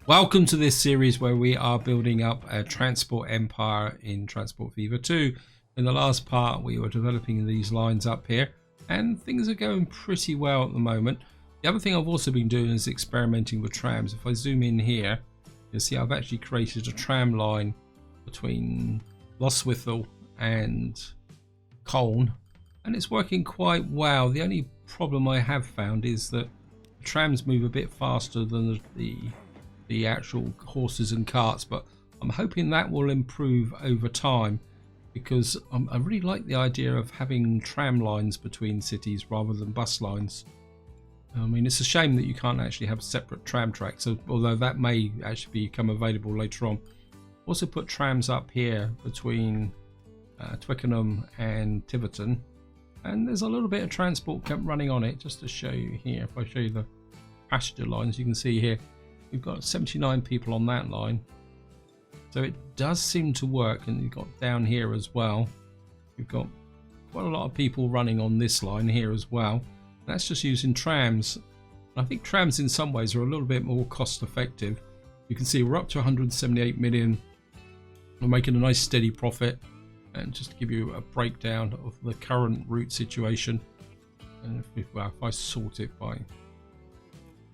Welcome to this series where we are building up a transport empire in Transport Fever 2. In the last part we were developing these lines up here and things are going pretty well at the moment. The other thing I've also been doing is experimenting with trams. If I zoom in here, you'll see I've actually created a tram line between Lostwithel and Colne, and it's working quite well. The only problem I have found is that the trams move a bit faster than the actual horses and carts, but I'm hoping that will improve over time because I really like the idea of having tram lines between cities rather than bus lines. I mean, it's a shame that you can't actually have separate tram tracks, although that may actually become available later on. Also put trams up here between Twickenham and Tiverton, and there's a little bit of transport running on it. Just to show you here, if I show you the passenger lines, you can see here we've got 79 people on that line, so it does seem to work. And you've got down here as well, we've got quite a lot of people running on this line here as well. That's just using trams. I think trams in some ways are a little bit more cost effective. You can see we're up to 178 million. We're making a nice steady profit. And just to give you a breakdown of the current route situation, and if I sort it by,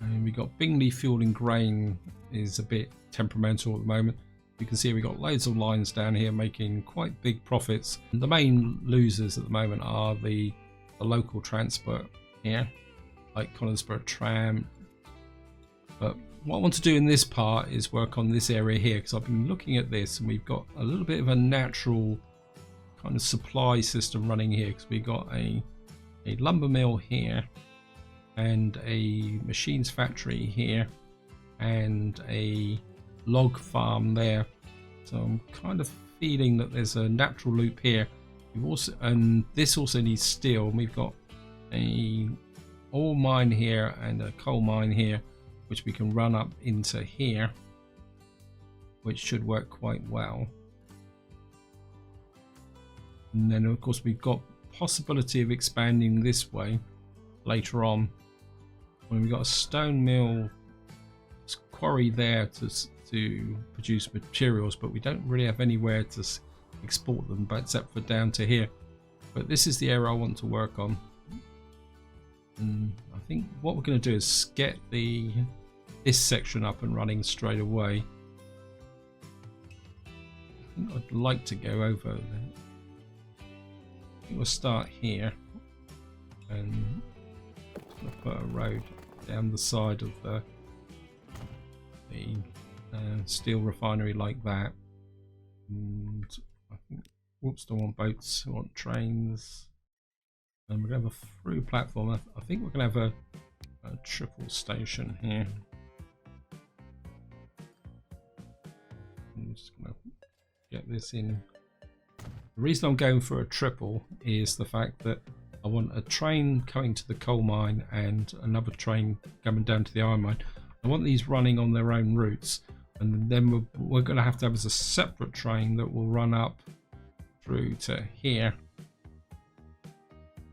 and we got Bingley Fuel and Grain is a bit temperamental at the moment. You can see we got loads of lines down here making quite big profits. And the main losers at the moment are the local transport here, like Conisborough Tram. But what I want to do in this part is work on this area here, because I've been looking at this and we've got a little bit of a natural kind of supply system running here, because we've got a lumber mill here and a machines factory here and a log farm there. So I'm kind of feeling that there's a natural loop here. We've also, and this also needs steel. We've got a ore mine here and a coal mine here, which we can run up into here, which should work quite well. And then of course we've got possibility of expanding this way later on, when we've got a stone mill quarry there to produce materials, but we don't really have anywhere to export them, but except for down to here. But this is the area I want to work on. And I think what we're going to do is get this section up and running straight away. I think I'd like to go over there. I think we'll start here and put a road down the side of the steel refinery like that. And I think, whoops, don't want boats, I want trains. And we're going to have a through platform. I think we're going to have a triple station here. I'm just going to get this in. The reason I'm going for a triple is the fact that I want a train coming to the coal mine and another train coming down to the iron mine. I want these running on their own routes, and then we're going to have as a separate train that will run up through to here,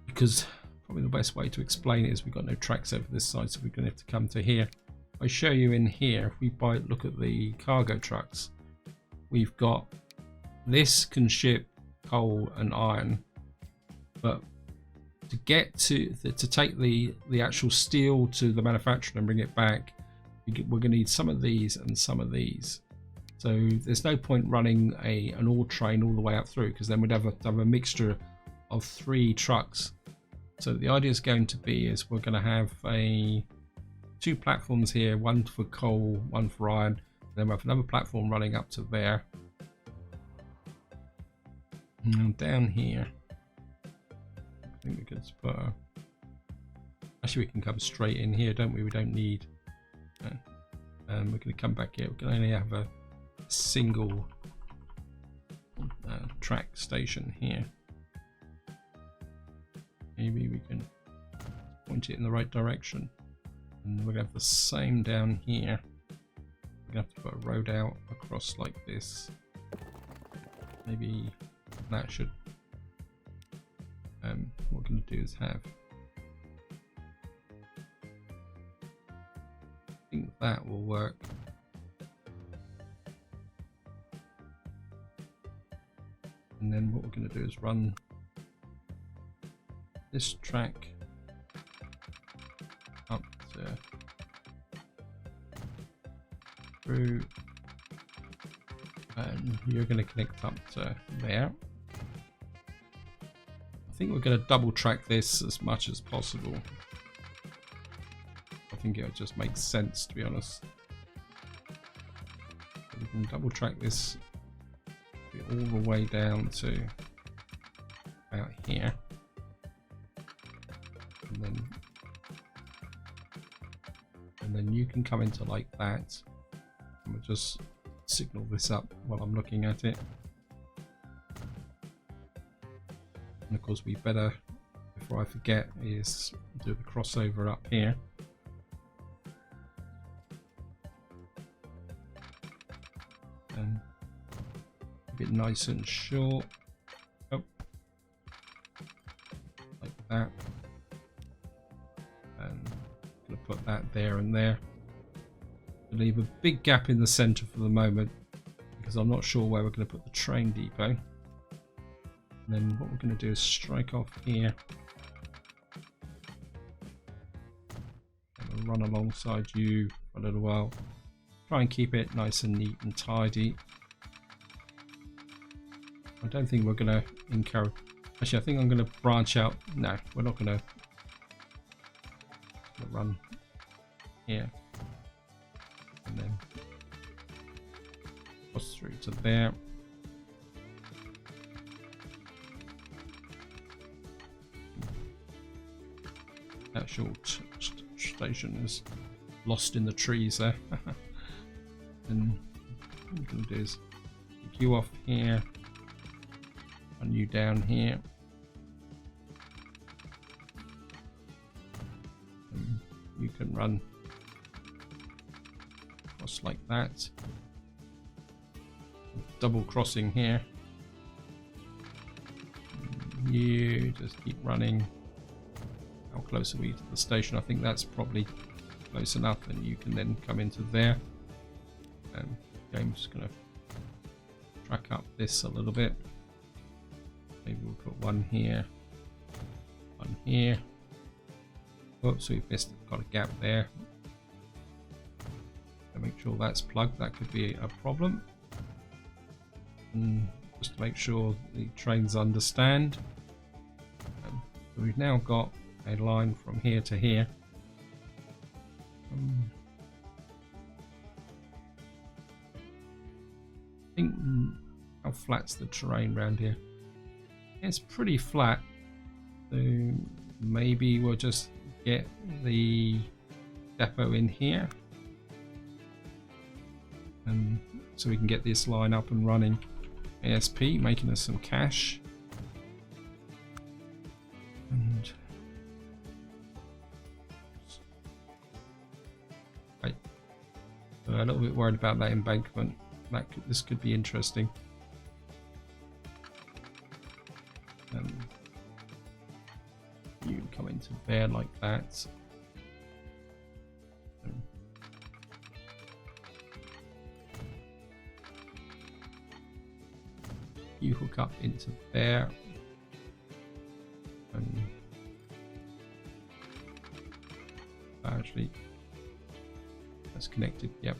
because probably the best way to explain it is we've got no tracks over this side, so we're going to have to come to here. I show you in here, if we look at the cargo trucks, we've got this can ship coal and iron, but to get to take the actual steel to the manufacturer and bring it back, we're going to need some of these and some of these. So there's no point running an ore train all the way up through, because then we'd have a mixture of 3 trucks. So the idea is going to be is we're going to have 2 platforms here, one for coal, one for iron, then we have another platform running up to there. And down here, I think we could put actually we can come straight in here, don't we? We don't need we're going to come back here. We can only have a single track station here. Maybe we can point it in the right direction, and we're going to have the same down here. We're going to have to put a road out across like this. Maybe that should what we're going to do is have, I think that will work. And then what we're going to do is run this track up to through, and you're going to connect up to there. I think we're going to double track this as much as possible. I think it just makes sense, to be honest. So we can double track this all the way down to about here, and then you can come into like that, and we'll just signal this up while I'm looking at it. And of course we better, before I forget, is do the crossover up here. And keep it nice and short. Oh, like that. And I'm going to put that there and there. I'll leave a big gap in the center for the moment because I'm not sure where we're going to put the train depot. And then what we're going to do is strike off here. And we'll run alongside you for a little while. Try and keep it nice and neat and tidy. I don't think we're going to encourage... Actually, I think I'm going to branch out. No, we're not going to run here. And then cross through to there. That short station is lost in the trees there. And what we're going to do is take you off here, run you down here, and you can run across like that, double crossing here. You just keep running. How close are we to the station? I think that's probably close enough, and you can then come into there. I'm just going to track up this a little bit. Maybe we'll put one here, one here. Oops, we've missed, got a gap there. So make sure that's plugged. That could be a problem. And just to make sure the trains understand. So we've now got a line from here to here. I think how flat's the terrain around here? It's pretty flat, so maybe we'll just get the depot in here, and so we can get this line up and running ASP, making us some cash. And right, a little bit worried about that embankment. This could be interesting. You come into there like that. You hook up into there. And actually, that's connected. Yep.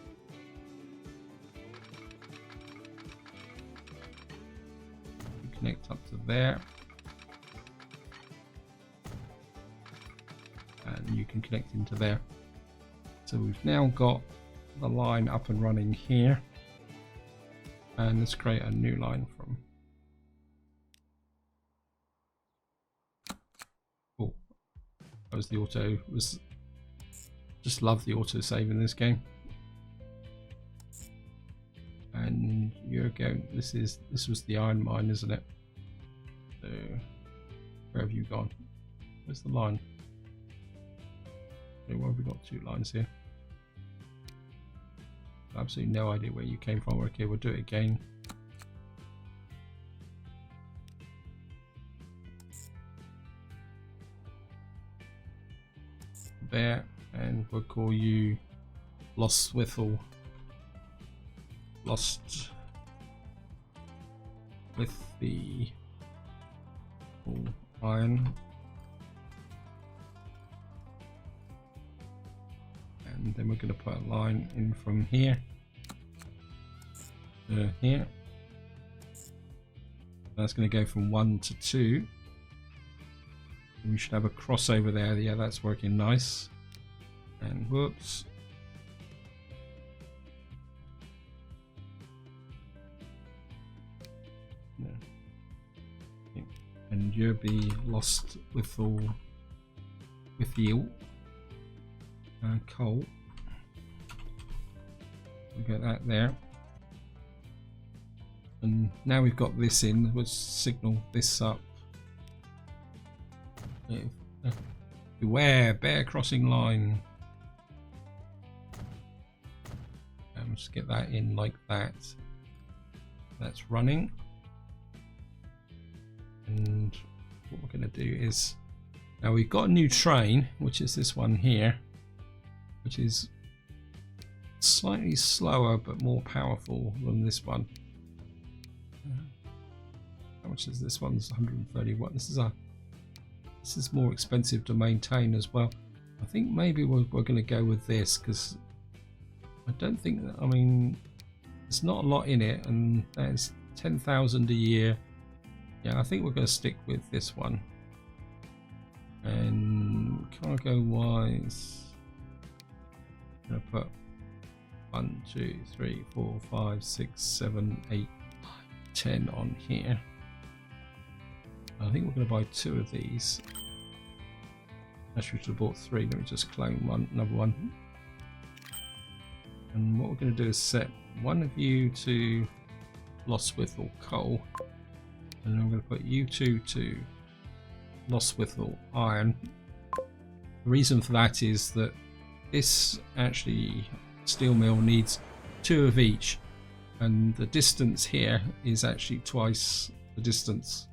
Connect up to there, and you can connect into there. So we've now got the line up and running here, and let's create a new line from. Oh, that was the auto. Just love the auto save in this game. And you're going. This was the iron mine, isn't it? So where have you gone? Where's the line? Okay, well, we've got two lines here. Absolutely no idea where you came from. Okay, we'll do it again. There, and we'll call you Lost Withel. Lost with the all iron. And then we're going to put a line in from here to here. That's going to go from 1 to 2. And we should have a crossover there. Yeah, that's working nice. And whoops. No. And you'll be lost with all with you. Coal. We got that there. And now we've got this in, we'll signal this up. Beware, bear crossing line. And just get that in like that. That's running. And what we're going to do is, now we've got a new train, which is this one here, which is slightly slower but more powerful than this one. How much is this one's 131? This is more expensive to maintain as well. I think maybe we're going to go with this because I don't think that, I mean, there's not a lot in it, and there's 10,000 a year. Yeah, I think we're going to stick with this one. And cargo wise, I'm going to put 1, 2, 3, 4, 5, 6, 7, 8, 10 on here. I think we're going to buy 2 of these. Actually, we should have bought 3. Let me just clone another one. And what we're going to do is set one of you to Lostwithal coal, and then I'm going to put you 2 to Lostwithal iron. The reason for that is that this actually steel mill needs 2 of each, and the distance here is actually twice the distance.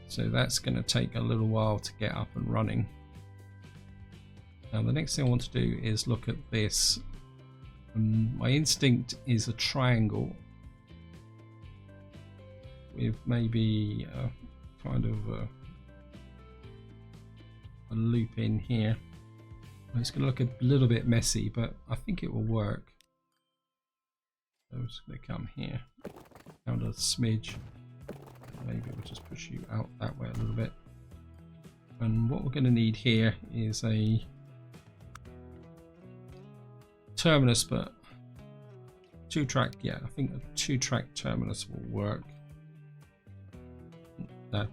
So that's going to take a little while to get up and running. Now the next thing I want to do is look at this. My instinct is a triangle with maybe a kind of a loop in here. It's going to look a little bit messy, but I think it will work. So I'm just going to come here, down a smidge. Maybe we'll just push you out that way a little bit. And what we're going to need here is a terminus, but 2-track. Yeah, I think a 2-track terminus will work. No,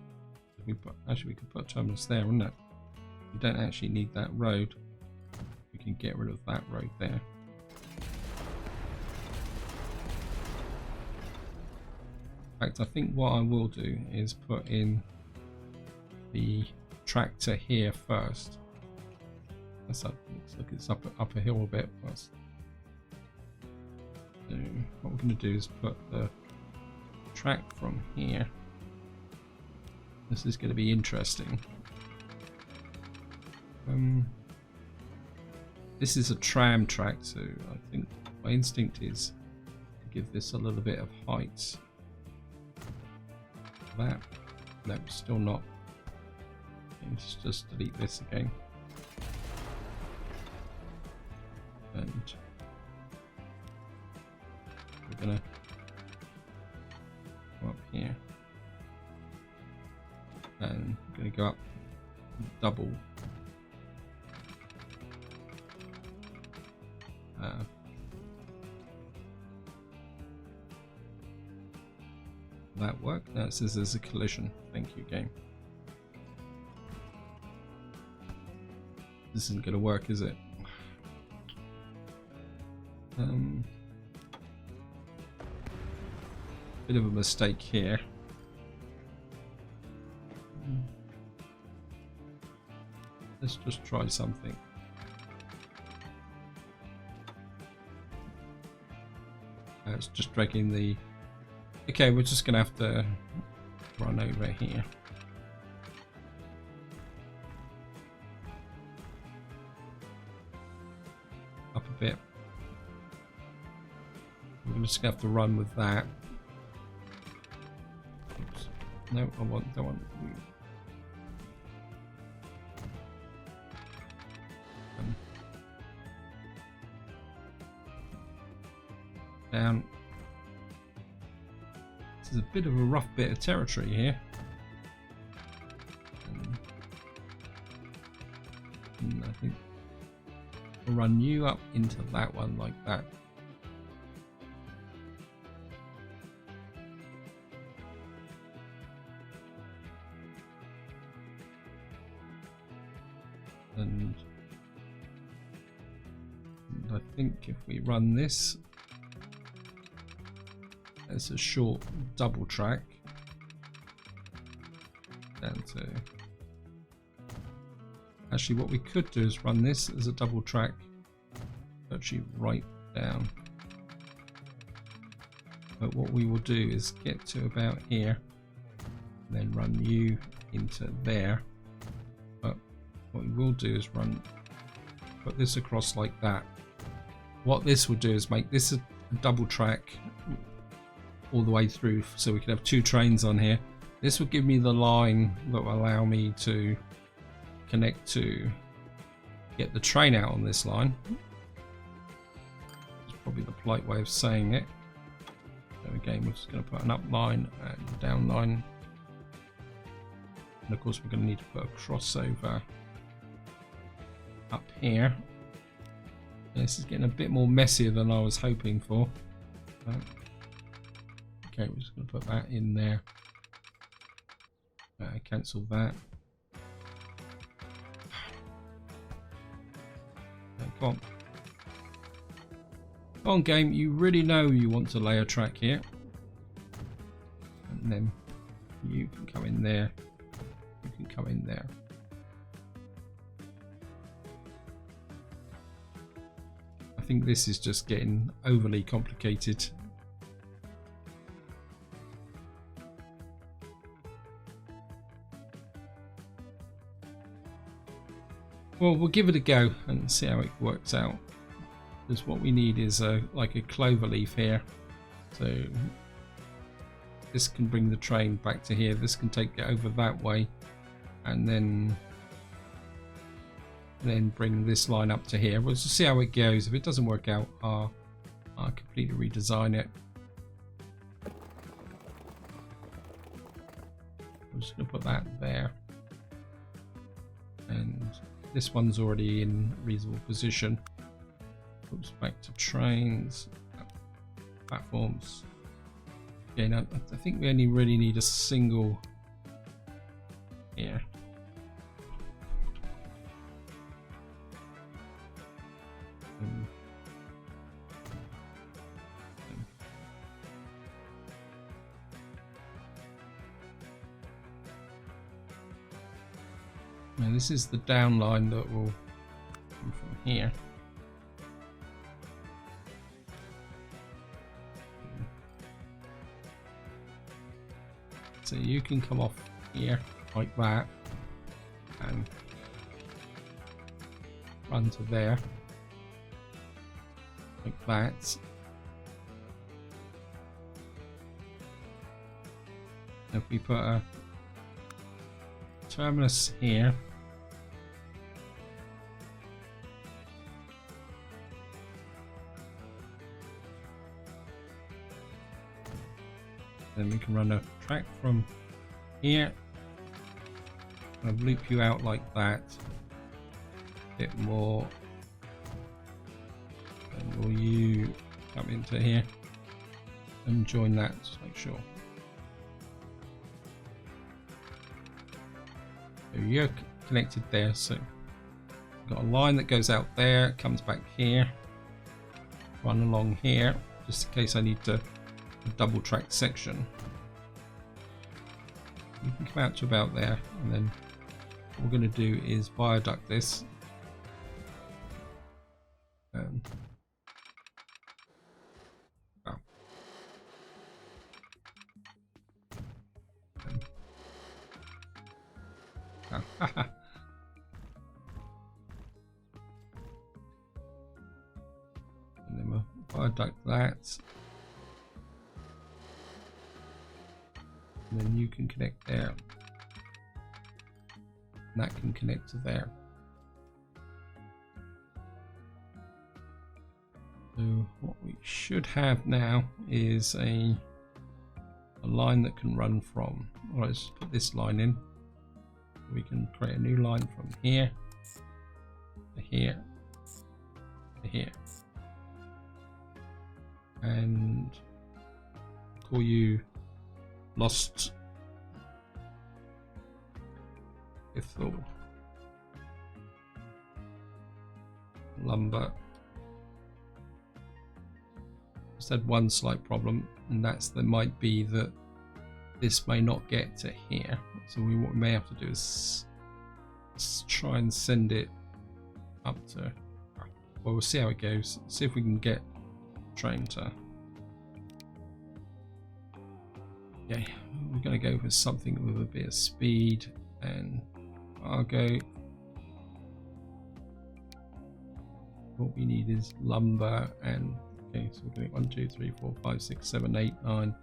actually we could put a terminus there, wouldn't it? We don't actually need that road. We can get rid of that road there. In fact, I think what I will do is put in the tractor here first. That's up. Looks like it's up a hill a bit. So what we're going to do is put the track from here. This is going to be interesting. This is a tram track, so I think my instinct is to give this a little bit of height. That, no, still not. Let's just delete this again. And we're gonna go up here, and we're gonna go up double. That work? No, it says there's a collision. Thank you, game. This isn't going to work, is it? Bit of a mistake here. Let's just try something. It's just dragging the... Okay, we're just going to have to run over here. Up a bit. We're just going to have to run with that. No, I want that one. Down. This is a bit of a rough bit of territory here. And I think we'll run you up into that one like that. And I think if we run this as a short double track down to, actually what we could do is run this as a double track actually right down, but what we will do is get to about here and then run you into there. But what we will do is put this across like that. What this will do is make this a double track all the way through, so we can have 2 trains on here. This will give me the line that will allow me to connect to get the train out on this line. It's probably the polite way of saying it. So again, we're just going to put an up line and a down line, and of course we're going to need to put a crossover up here. This is getting a bit more messier than I was hoping for. Okay, we're just going to put that in there. Cancel that. Okay, come on. Come on, game. You really know you want to lay a track here. And then you can come in there. You can come in there. I think this is just getting overly complicated. Well, we'll give it a go and see how it works out. Because what we need is like a clover leaf here. So this can bring the train back to here. This can take it over that way, and then bring this line up to here. We'll just see how it goes. If it doesn't work out, I'll completely redesign it. I'm just going to put that there, and this one's already in reasonable position. Oops, back to trains, platforms. Again, I think we only really need a single here. Now this is the down line that will come from here. So you can come off here like that and run to there like that. If we put a terminus here, then we can run a track from here and loop you out like that. A bit more, and will you come into here and join that, just make sure. So you're connected there, so we've got a line that goes out there, comes back here, run along here, just in case I need to double track section. You can come out to about there, and then what we're going to do is viaduct this. And then we'll viaduct that. and then you can connect there, and that can connect to there. So what we should have now is a line that can run from, well, let's put this line in. We can create a new line from here to here to here, and call you lost Ithel lumber. Just had one slight problem, and that's there might be that this may not get to here, so what we may have to do is try and send it up to, well, we'll see how it goes, see if we can get train to, okay, we're going to go for something with a bit of speed and cargo. What we need is lumber, and okay, so we're getting 1 2 3 4 5 6 7 8 9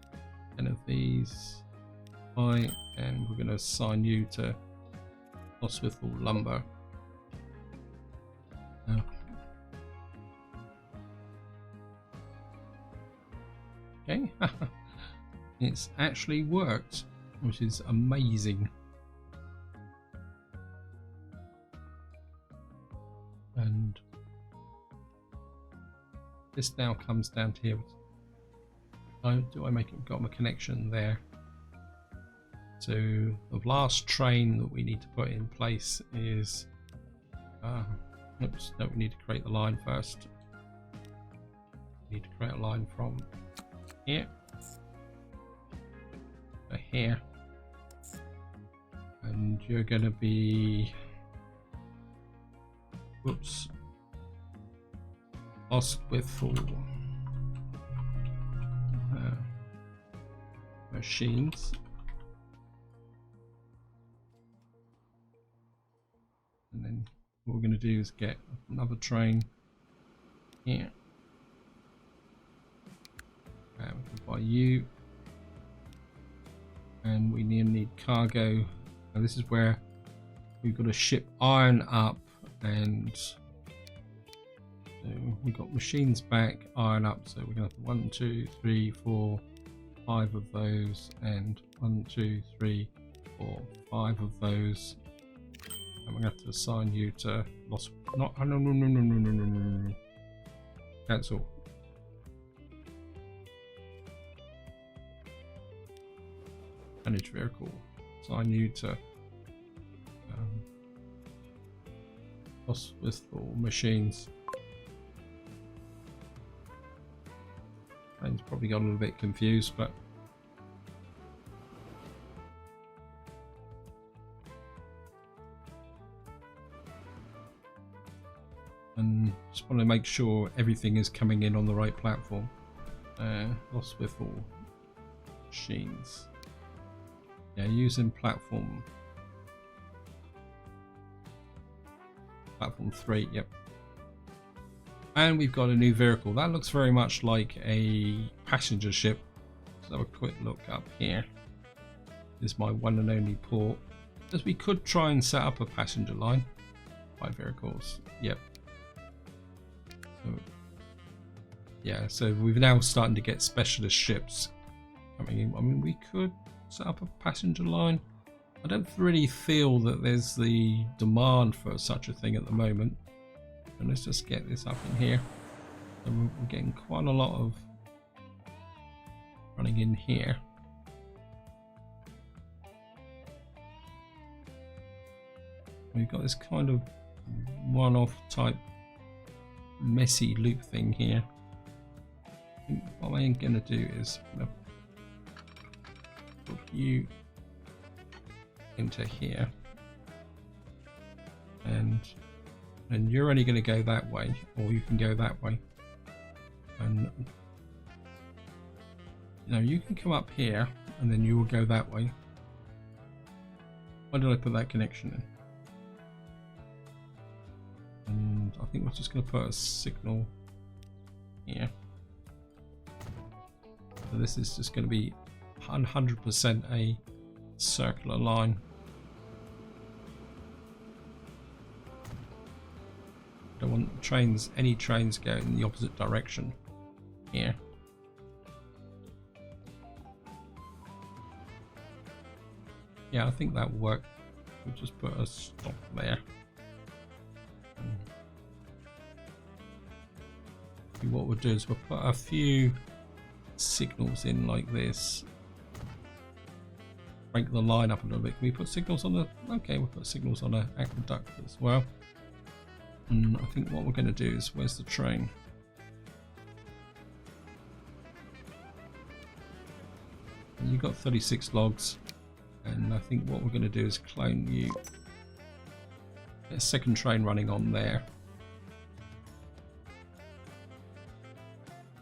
10 of these. Right, and we're going to assign you to Hospital lumber. Okay, it's actually worked, which is amazing. And this now comes down to here. Do I make it? Got my connection there. So the last train that we need to put in place is, oops, no, we need to create the line first. We need to create a line from here to here, and you're going to be, whoops, hospital machines. And then what we're going to do is get another train here. And we can buy you. And we need cargo. And this is where we've got to ship iron up, and so we got machines back, iron up. So we're going to have 1 2 3 4 5 of those, and 1 2 3 4 5 of those. And we're going to have to assign you to lost. Not no. Cancel. Manage vehicle. Assign you to hospital machines. And probably got a little bit confused, but and just want to make sure everything is coming in on the right platform. Hospital machines. Yeah, using platform 3. Yep. And we've got a new vehicle that looks very much like a passenger ship. Let's have a quick look up here. This is my one and only port. As we could try and set up a passenger line. 5 vehicles. Yep. So, yeah, so we've now starting to get specialist ships coming in. I mean, we could set up a passenger line. I don't really feel that there's the demand for such a thing at the moment. And let's just get this up in here. So we're getting quite a lot of running in here. We've got this kind of one-off type messy loop thing here. I think what I'm going to do is put you into here, and you're only going to go that way, or you can go that way, and you can come up here and then you will go that way. Why did I put that connection in? And I think we're just going to put a signal here. So this is just going to be 100% a circular line. Don't want trains, any trains going in the opposite direction here. Yeah, I think that will work. We'll just put a stop there. And what we'll do is we'll put a few signals in like this. Break the line up a little bit. Can we put signals on the... Okay, we'll put signals on an aqueduct as well. And I think what we're going to do is... Where's the train? And you've got 36 logs. And I think what we're going to do is clone you. Get a second train running on there.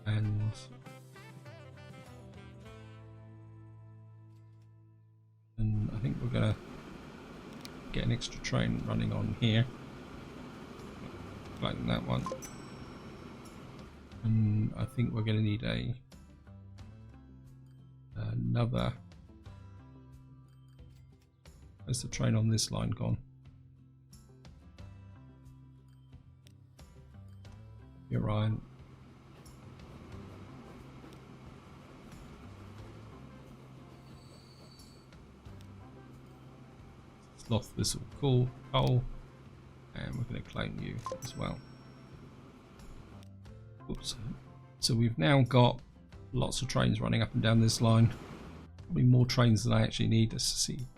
And I think we're going to get an extra train running on here. Clone that one. And I think we're going to need another... Where's the train on this line gone? You're right. Sloth Whistle Coal, and we're going to clone you as well. Oops. So we've now got lots of trains running up and down this line. Probably more trains than I actually need us to see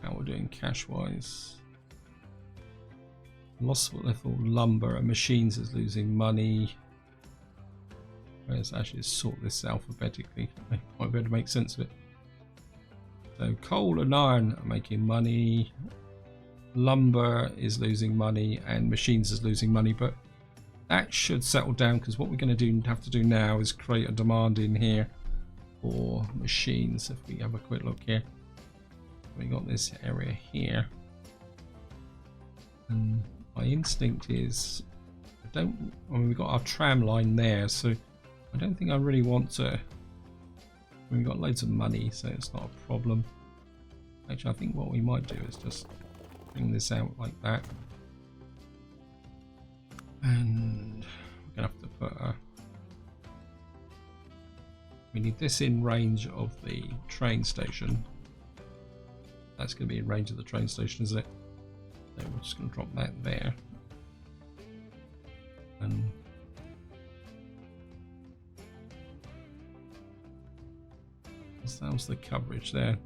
how we're doing cash wise. Lost lethal lumber and machines is losing money. Let's actually sort this alphabetically. Might be able to make sense of it. So coal and iron are making money. Lumber is losing money and machines is losing money, but that should settle down because what we're going to have to do now is create a demand in here for machines. If we have a quick look here. We got this area here, and my instinct is I mean we've got our tram line there, so I don't think I really want to. We've got loads of money, so it's not a problem. Actually, I think what we might do is just bring this out like that, and we're gonna have to put a... We need this in range of the train station. That's going to be in range of the train station, isn't it? So we're just going to drop that there. And how's the coverage there?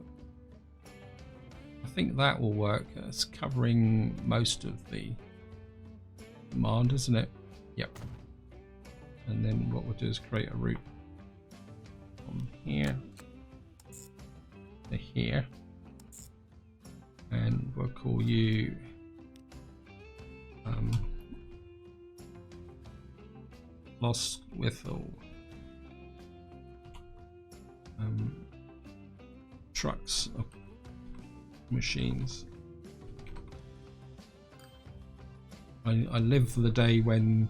I think that will work. It's covering most of the demand, isn't it? Yep. And then what we'll do is create a route from here to here. And we'll call you Lost Whistle trucks of machines. I live for the day when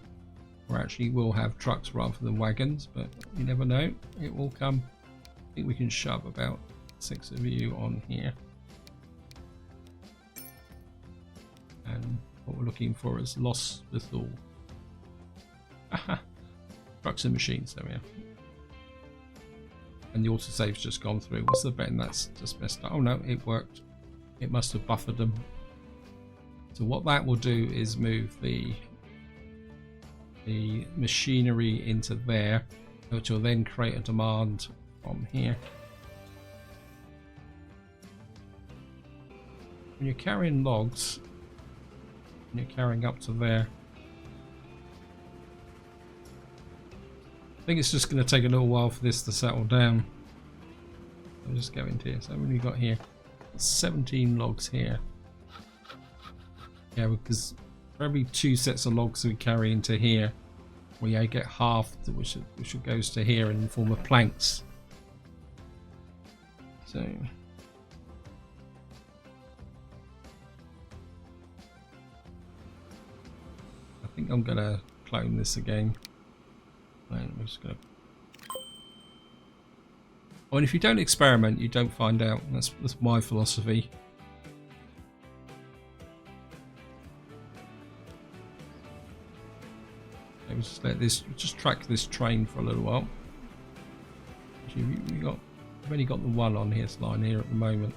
we actually will have trucks rather than wagons, but you never know, it will come. I think we can shove about 6 of you on here. And what we're looking for is Lost Whistle. Aha! Trucks and machines, there we are. And the autosave's just gone through. What's the button that's just messed up? Oh no, it worked. It must have buffered them. So what that will do is move the machinery into there, which will then create a demand from here. When you're carrying logs, when you're carrying up to there, I think it's just going to take a little while for this to settle down. I'll just go into here. So what have we got here? 17 logs here. Yeah, because for every 2 sets of logs we carry into here, we get half, which goes to here in the form of planks. So I think I'm gonna clone this again. And we're just gonna I mean, if you don't experiment, you don't find out. That's my philosophy. Okay, we'll just let this, just track this train for a little while. Actually, we've only got the one on this line here at the moment.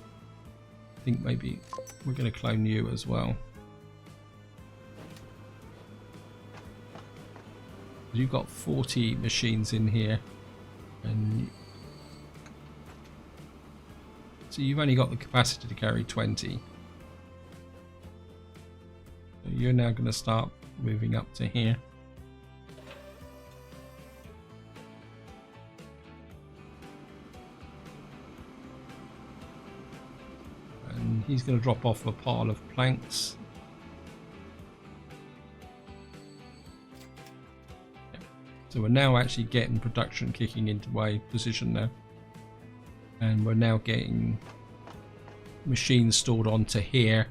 I think maybe we're going to clone you as well. You've got 40 machines in here, and so you've only got the capacity to carry 20. So you're now going to start moving up to here. And he's going to drop off a pile of planks. So we're now actually getting production kicking into a position now. And we're now getting machines stored onto here,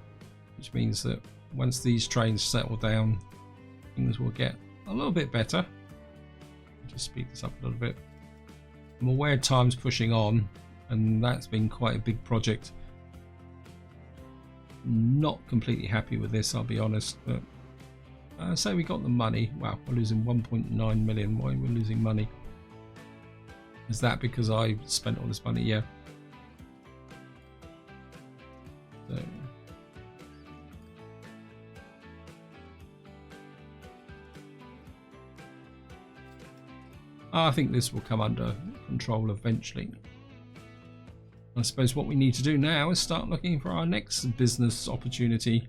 which means that once these trains settle down, things will get a little bit better. Just speed this up a little bit. I'm aware time's pushing on, and that's been quite a big project. Not completely happy with this, I'll be honest, but so we got the money. Wow, we're losing 1.9 million. Why are we losing money? Is that because I spent all this money? Yeah. So. I think this will come under control eventually. I suppose what we need to do now is start looking for our next business opportunity.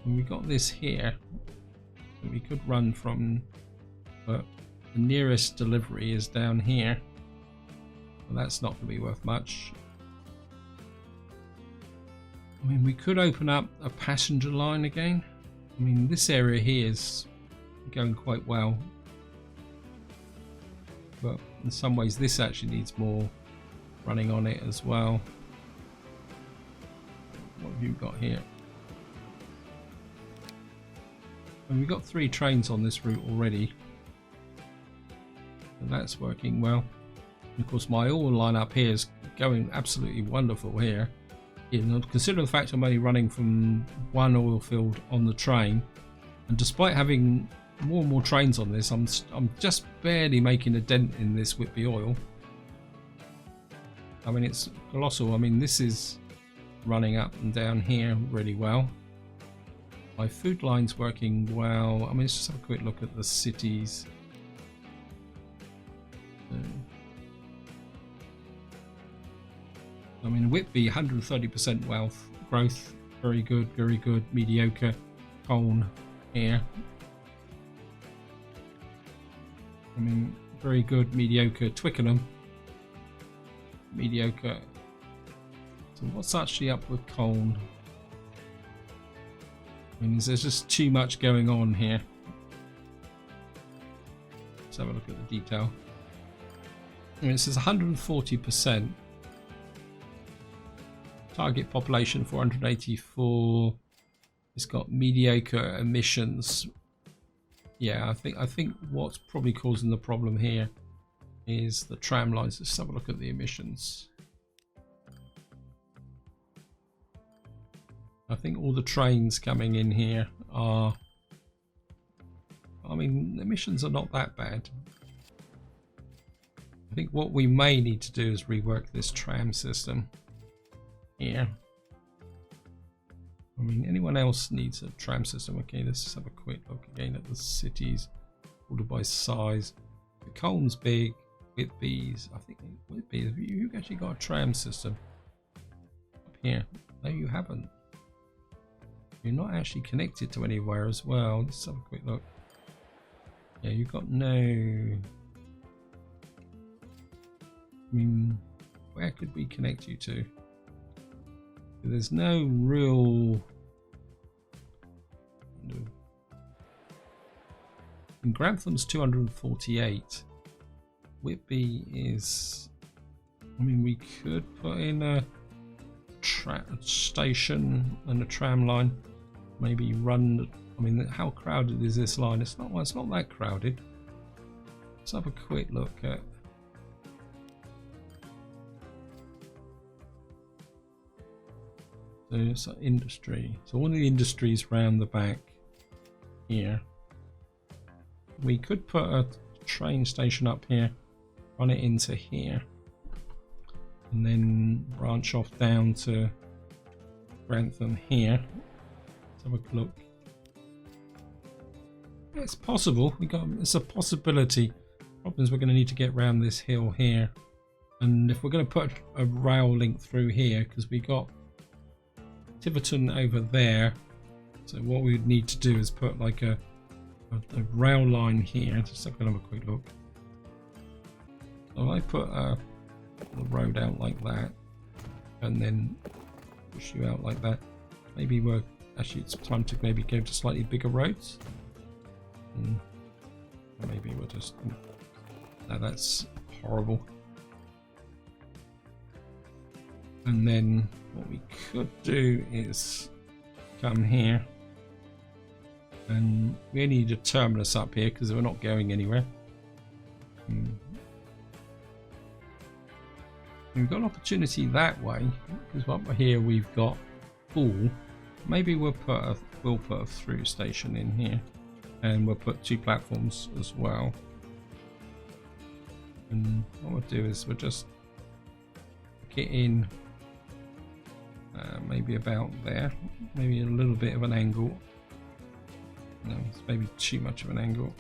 And we got this here. We could run from, but the nearest delivery is down here. Well, that's not going to be worth much. I mean, we could open up a passenger line again. I mean, this area here is going quite well, but in some ways this actually needs more running on it as well. What have you got here? And we've got 3 trains on this route already, and that's working well. And of course, my oil line up here is going absolutely wonderful here. Consider the fact I'm only running from one oil field on the train, and despite having more and more trains on this, I'm just barely making a dent in this Whitby oil. I mean, it's colossal. I mean, this is running up and down here really well. My food line's working well. I mean, let's just have a quick look at the cities. I mean, Whitby, 130% wealth growth, very good, very good. Mediocre. Colne here. I mean, very good, mediocre. Twickenham, mediocre. So what's actually up with Colne? I mean, there's just too much going on here. Let's have a look at the detail. I mean, it says 140%. Target population 484. It's got mediocre emissions. Yeah, I think what's probably causing the problem here is the tram lines. Let's have a look at the emissions. I think all the trains coming in here are, I mean, the emissions are not that bad. I think what we may need to do is rework this tram system here. I mean, anyone else needs a tram system? Okay, let's just have a quick look again at the cities, ordered by size. The Colne's big, Whitby's, I think Whitby, you've actually got a tram system up here. No, you haven't. You're not actually connected to anywhere as well. Let's have a quick look. Yeah, you've got no... I mean, where could we connect you to? There's no real... And Grantham's 248. Whitby is... I mean, we could put in a station and a tram line. Maybe run... I mean, how crowded is this line? It's not that crowded. Let's have a quick look at... So it's industry. So all the industries round the back here. We could put a train station up here, run it into here, and then branch off down to Grantham here. Let's have a look. It's possible. It's a possibility. Problem is we're going to need to get around this hill here, and if we're going to put a rail link through here, because we got Tiverton over there, so what we would need to do is put like a rail line here. Just have a quick look. So I put the road out like that, and then push you out like that. Maybe we're actually, it's time to maybe go to slightly bigger roads. Maybe we'll just, no, that's horrible. And then what we could do is come here, and we need a terminus up here because we're not going anywhere. We've got an opportunity that way because up here we've got pool. Maybe we'll put a through station in here, and we'll put 2 platforms as well. And what we'll do is we'll just get in maybe about there, maybe a little bit of an angle. No, it's maybe too much of an angle.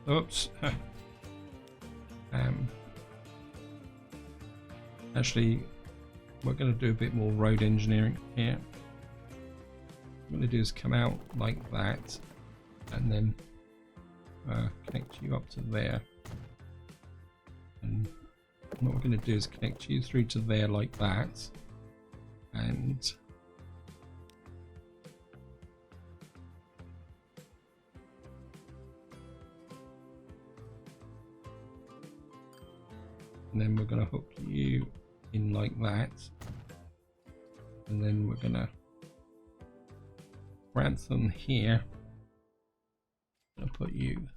Oops. Actually, we're going to do a bit more road engineering here. What I'm going to do is come out like that, and then connect you up to there. And what we're going to do is connect you through to there like that, and then we're going to hook you in like that, and then we're going to Grantham here. I'm going to put you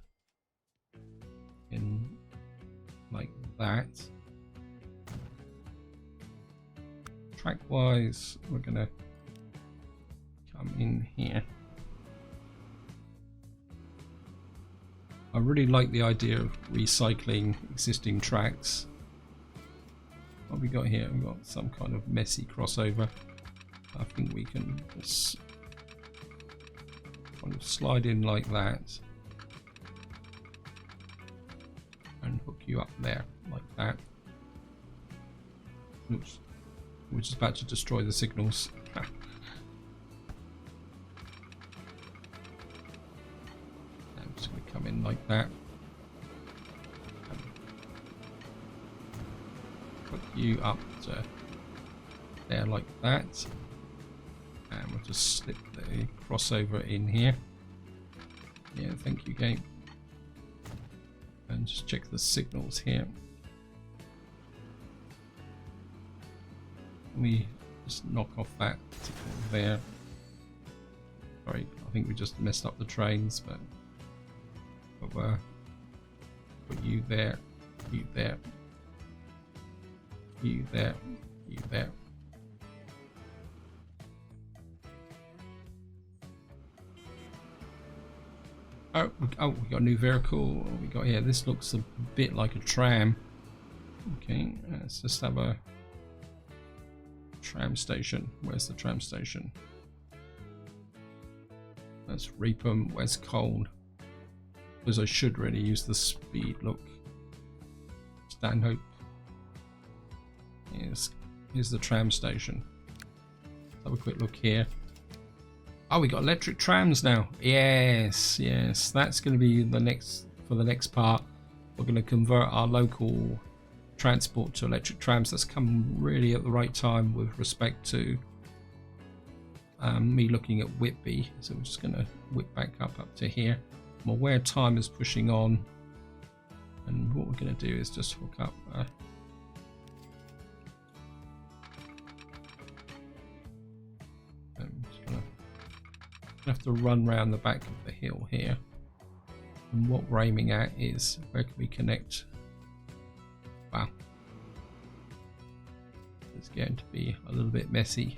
in like that. Track wise, we're going to come in here. I really like the idea of recycling existing tracks. What have we got here? We've got some kind of messy crossover. I think we can just kind of slide in like that and hook you up there like that. Oops, which is about to destroy the signals. I'm just going to come in like that. Put you up to there like that, and we'll just slip the crossover in here. Yeah, thank you, game. And just check the signals here. We just knock off that signal there. Sorry, I think we just messed up the trains, but put you there, you there, you there, you there. Oh, we got a new vehicle. What we got here? This looks a bit like a tram. Okay, let's just have a tram station. Where's the tram station? That's Reepham, West Cold. Because I should really use the speed. Look, Stanhope. Here's the tram station. Let's have a quick look here. Oh, we got electric trams now. Yes, yes. That's going to be the next, for the next part. We're going to convert our local transport to electric trams. That's come really at the right time with respect to me looking at Whitby. So we're just going to whip back up to here. I'm aware time is pushing on, and what we're going to do is just hook up I'm just going to have to run around the back of the hill here, and what we're aiming at is where can we connect. Wow, It's going to be a little bit messy.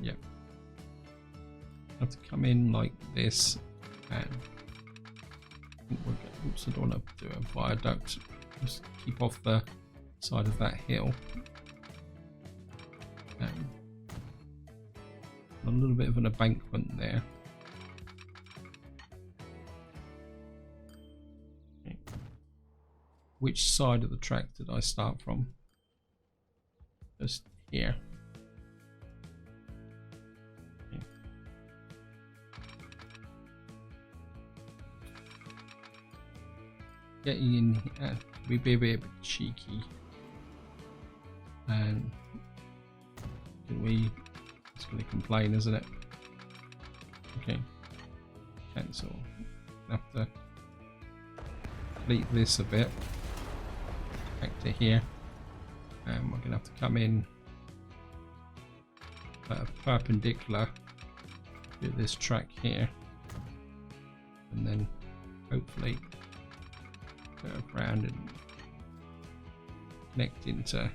Yeah. Have to come in like this, and oops, I don't want to do a viaduct. Just keep off the side of that hill. A little bit of an embankment there. Okay. Which side of the track did I start from? Just here. Okay. Getting in here, we be a bit cheeky, and it's going to complain, isn't it? Okay, cancel. Have to complete this a bit. Back to here, and we're going to have to come in perpendicular to this track here, and then hopefully curve around and connect into.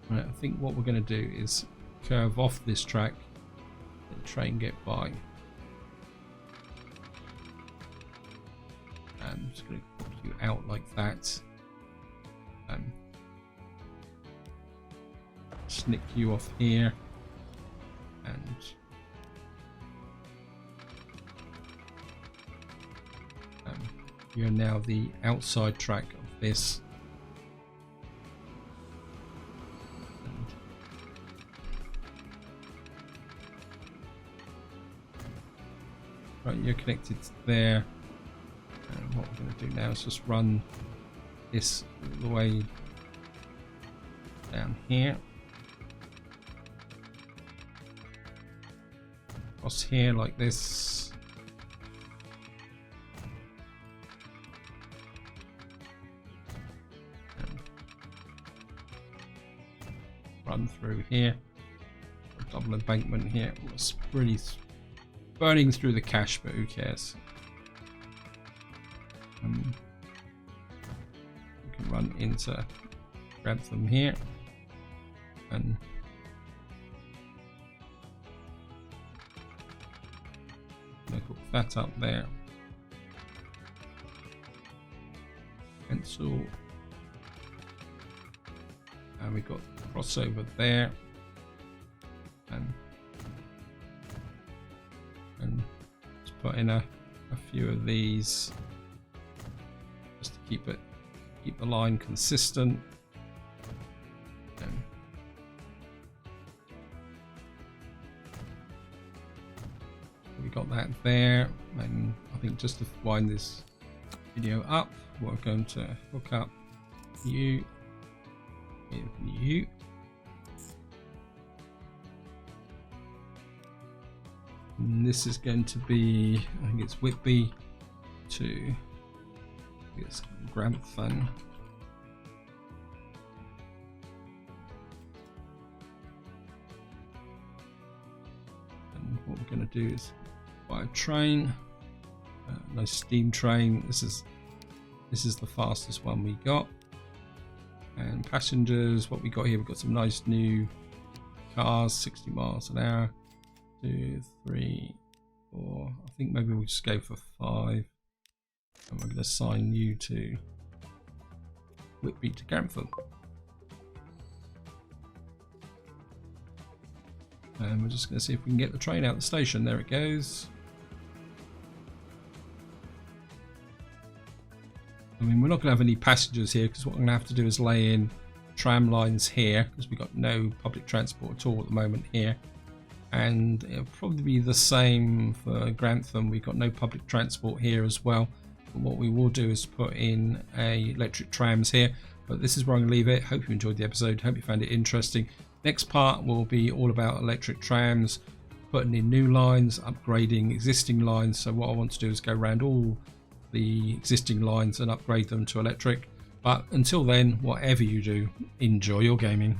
Right, I think what we're going to do is curve off this track and try and get by. I'm just going to put you out like that. Snick you off here, and you're now the outside track of this. Right, you're connected there, and what we're going to do now is just run this all the way down here, across here like this, and run through here, a double embankment here. It's really burning through the cache, but who cares? You can run into Grantham here, and hook that up there. Pencil, and we got crossover there, and let's put in a few of these just to keep the line consistent. We got that there, and I think just to wind this video up, we're going to hook up you with you. And this is going to be, I think it's Whitby to, it's Grantham. And what we're going to do is buy a train, nice steam train. This is the fastest one we got. And passengers, what we got here, we've got some nice new cars, 60 miles an hour. 2, 3, 4. I think maybe we'll just go for 5, and we're going to assign you to Whitby to Grantham. And we're just going to see if we can get the train out the station. There it goes. I mean, we're not going to have any passengers here, because what I'm going to have to do is lay in tram lines here, because we've got no public transport at all at the moment here. And it'll probably be the same for Grantham. We've got no public transport here as well. But what we will do is put in electric trams here. But this is where I'm going to leave it. Hope you enjoyed the episode. Hope you found it interesting. Next part will be all about electric trams, putting in new lines, upgrading existing lines. So what I want to do is go around all the existing lines and upgrade them to electric. But until then, whatever you do, enjoy your gaming.